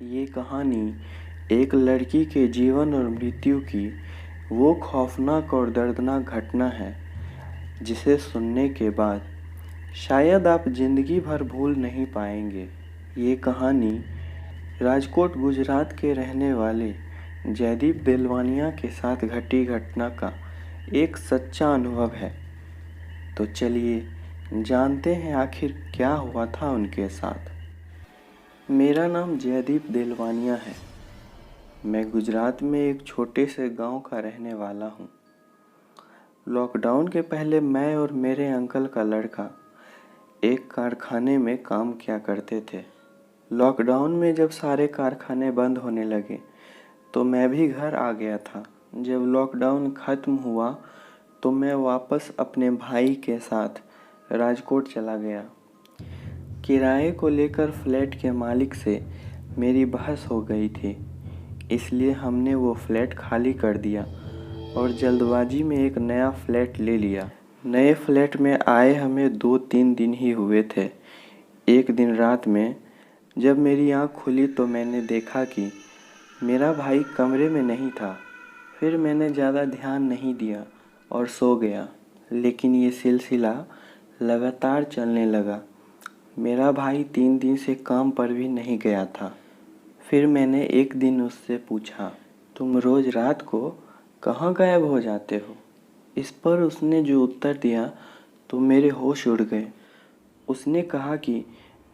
ये कहानी एक लड़की के जीवन और मृत्यु की वो खौफनाक और दर्दनाक घटना है जिसे सुनने के बाद शायद आप जिंदगी भर भूल नहीं पाएंगे। ये कहानी राजकोट गुजरात के रहने वाले जयदीप दिलवानिया के साथ घटी घटना का एक सच्चा अनुभव है। तो चलिए जानते हैं आखिर क्या हुआ था उनके साथ। मेरा नाम जयदीप दिलवानिया है। मैं गुजरात में एक छोटे से गांव का रहने वाला हूँ। लॉकडाउन के पहले मैं और मेरे अंकल का लड़का एक कारखाने में काम किया करते थे। लॉकडाउन में जब सारे कारखाने बंद होने लगे तो मैं भी घर आ गया था। जब लॉकडाउन ख़त्म हुआ तो मैं वापस अपने भाई के साथ राजकोट चला गया। किराए को लेकर फ्लैट के मालिक से मेरी बहस हो गई थी, इसलिए हमने वो फ्लैट खाली कर दिया और जल्दबाजी में एक नया फ्लैट ले लिया। नए फ्लैट में आए हमें 2-3 दिन ही हुए थे। एक दिन रात में जब मेरी आँख खुली तो मैंने देखा कि मेरा भाई कमरे में नहीं था। फिर मैंने ज़्यादा ध्यान नहीं दिया और सो गया, लेकिन ये सिलसिला लगातार चलने लगा। मेरा भाई 3 दिन से काम पर भी नहीं गया था। फिर मैंने एक दिन उससे पूछा, तुम रोज़ रात को कहाँ गायब हो जाते हो? इस पर उसने जो उत्तर दिया तो मेरे होश उड़ गए। उसने कहा कि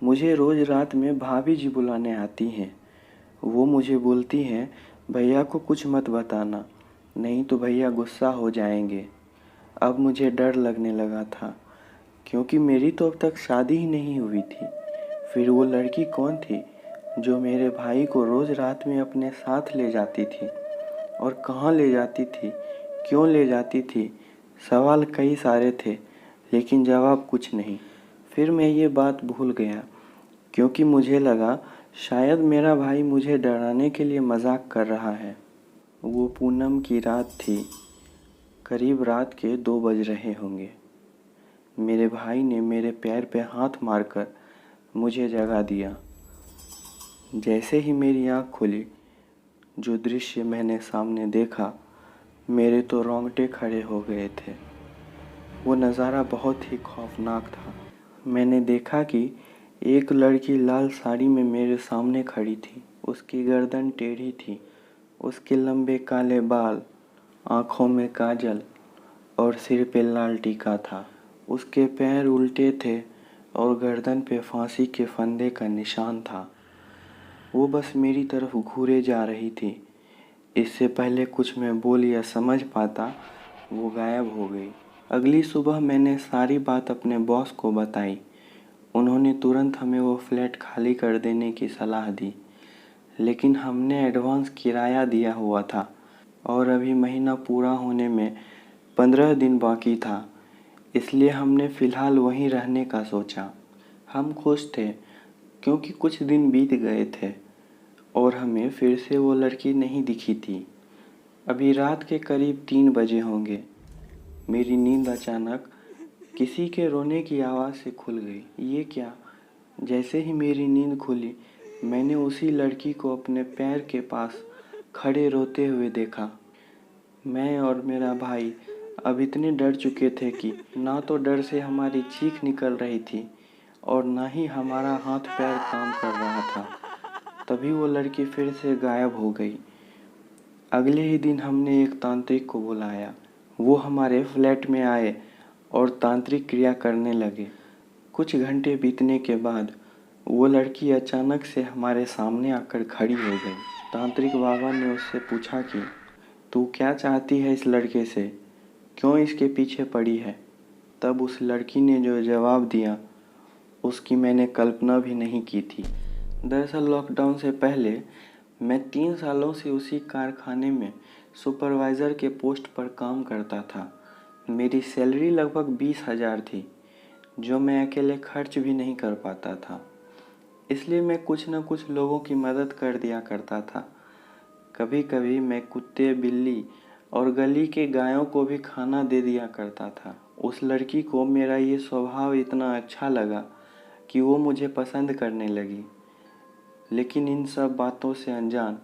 मुझे रोज़ रात में भाभी जी बुलाने आती हैं। वो मुझे बोलती हैं, भैया को कुछ मत बताना, नहीं तो भैया गुस्सा हो जाएंगे। अब मुझे डर लगने लगा था, क्योंकि मेरी तो अब तक शादी ही नहीं हुई थी। फिर वो लड़की कौन थी जो मेरे भाई को रोज़ रात में अपने साथ ले जाती थी? और कहाँ ले जाती थी, क्यों ले जाती थी? सवाल कई सारे थे, लेकिन जवाब कुछ नहीं। फिर मैं ये बात भूल गया, क्योंकि मुझे लगा शायद मेरा भाई मुझे डराने के लिए मजाक कर रहा है। वो पूनम की रात थी। करीब रात के 2 बज रहे होंगे। मेरे भाई ने मेरे पैर पे हाथ मारकर मुझे जगा दिया। जैसे ही मेरी आँख खुली, जो दृश्य मैंने सामने देखा, मेरे तो रोंगटे खड़े हो गए थे। वो नज़ारा बहुत ही खौफनाक था। मैंने देखा कि एक लड़की लाल साड़ी में मेरे सामने खड़ी थी। उसकी गर्दन टेढ़ी थी, उसके लंबे काले बाल, आँखों में काजल और सिर पे लाल टीका था। उसके पैर उल्टे थे और गर्दन पे फांसी के फंदे का निशान था। वो बस मेरी तरफ घूरे जा रही थी। इससे पहले कुछ मैं बोल या समझ पाता, वो गायब हो गई। अगली सुबह मैंने सारी बात अपने बॉस को बताई। उन्होंने तुरंत हमें वो फ्लैट खाली कर देने की सलाह दी, लेकिन हमने एडवांस किराया दिया हुआ था और अभी महीना पूरा होने में 15 दिन बाकी था, इसलिए हमने फ़िलहाल वहीं रहने का सोचा। हम खुश थे, क्योंकि कुछ दिन बीत गए थे और हमें फिर से वो लड़की नहीं दिखी थी। अभी रात के करीब 3 बजे होंगे। मेरी नींद अचानक किसी के रोने की आवाज़ से खुल गई। ये क्या? जैसे ही मेरी नींद खुली, मैंने उसी लड़की को अपने पैर के पास खड़े रोते हुए देखा। मैं और मेरा भाई अब इतने डर चुके थे कि ना तो डर से हमारी चीख निकल रही थी और ना ही हमारा हाथ पैर काम कर रहा था। तभी वो लड़की फिर से गायब हो गई। अगले ही दिन हमने एक तांत्रिक को बुलाया। वो हमारे फ्लैट में आए और तांत्रिक क्रिया करने लगे। कुछ घंटे बीतने के बाद वो लड़की अचानक से हमारे सामने आकर खड़ी हो गई। तांत्रिक बाबा ने उससे पूछा कि तू क्या चाहती है इस लड़के से, क्यों इसके पीछे पड़ी है? तब उस लड़की ने जो जवाब दिया, उसकी मैंने कल्पना भी नहीं की थी। दरअसल लॉकडाउन से पहले मैं 3 सालों से उसी कारखाने में सुपरवाइज़र के पोस्ट पर काम करता था। मेरी सैलरी लगभग 20,000 थी, जो मैं अकेले खर्च भी नहीं कर पाता था। इसलिए मैं कुछ न कुछ लोगों की मदद कर दिया करता था। कभी कभी मैं कुत्ते, बिल्ली और गली के गायों को भी खाना दे दिया करता था। उस लड़की को मेरा ये स्वभाव इतना अच्छा लगा कि वो मुझे पसंद करने लगी। लेकिन इन सब बातों से अनजान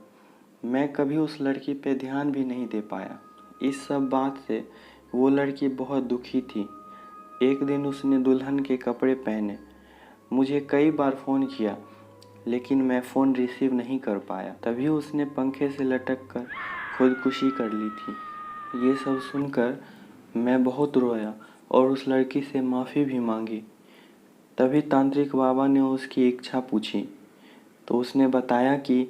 मैं कभी उस लड़की पे ध्यान भी नहीं दे पाया। इस सब बात से वो लड़की बहुत दुखी थी। एक दिन उसने दुल्हन के कपड़े पहने। मुझे कई बार फ़ोन किया लेकिन मैं फ़ोन रिसीव नहीं कर पाया। तभी उसने पंखे से लटक कर खुदकुशी कर ली थी। ये सब सुनकर मैं बहुत रोया और उस लड़की से माफ़ी भी मांगी। तभी तांत्रिक बाबा ने उसकी इच्छा पूछी तो उसने बताया कि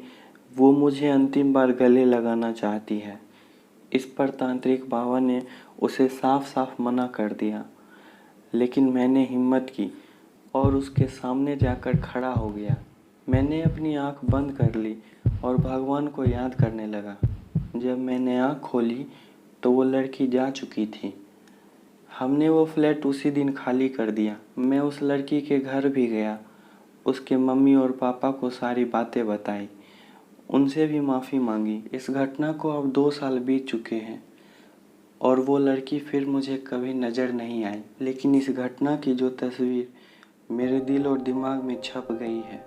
वो मुझे अंतिम बार गले लगाना चाहती है। इस पर तांत्रिक बाबा ने उसे साफ साफ मना कर दिया, लेकिन मैंने हिम्मत की और उसके सामने जाकर खड़ा हो गया। मैंने अपनी आंख बंद कर ली और भगवान को याद करने लगा। जब मैंने आंख खोली तो वो लड़की जा चुकी थी। हमने वो फ्लैट उसी दिन खाली कर दिया। मैं उस लड़की के घर भी गया, उसके मम्मी और पापा को सारी बातें बताई, उनसे भी माफ़ी मांगी। इस घटना को अब 2 साल बीत चुके हैं और वो लड़की फिर मुझे कभी नज़र नहीं आई। लेकिन इस घटना की जो तस्वीर मेरे दिल और दिमाग में छप गई है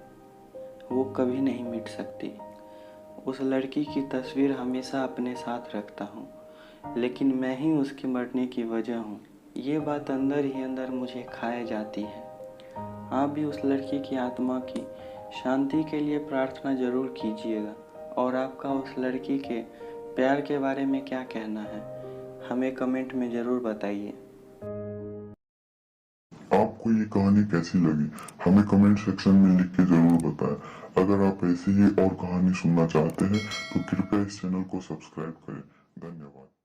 वो कभी नहीं मिट सकती। उस लड़की की तस्वीर हमेशा अपने साथ रखता हूँ, लेकिन मैं ही उसके मरने की वजह हूँ। ये बात अंदर ही अंदर मुझे खाए जाती है। आप भी उस लड़की की आत्मा की शांति के लिए प्रार्थना ज़रूर कीजिएगा। और आपका उस लड़की के प्यार के बारे में क्या कहना है, हमें कमेंट में ज़रूर बताइए। आपको ये कहानी कैसी लगी हमें कमेंट सेक्शन में लिख के जरूर बताएं। अगर आप ऐसी ही और कहानी सुनना चाहते हैं तो कृपया इस चैनल को सब्सक्राइब करें। धन्यवाद।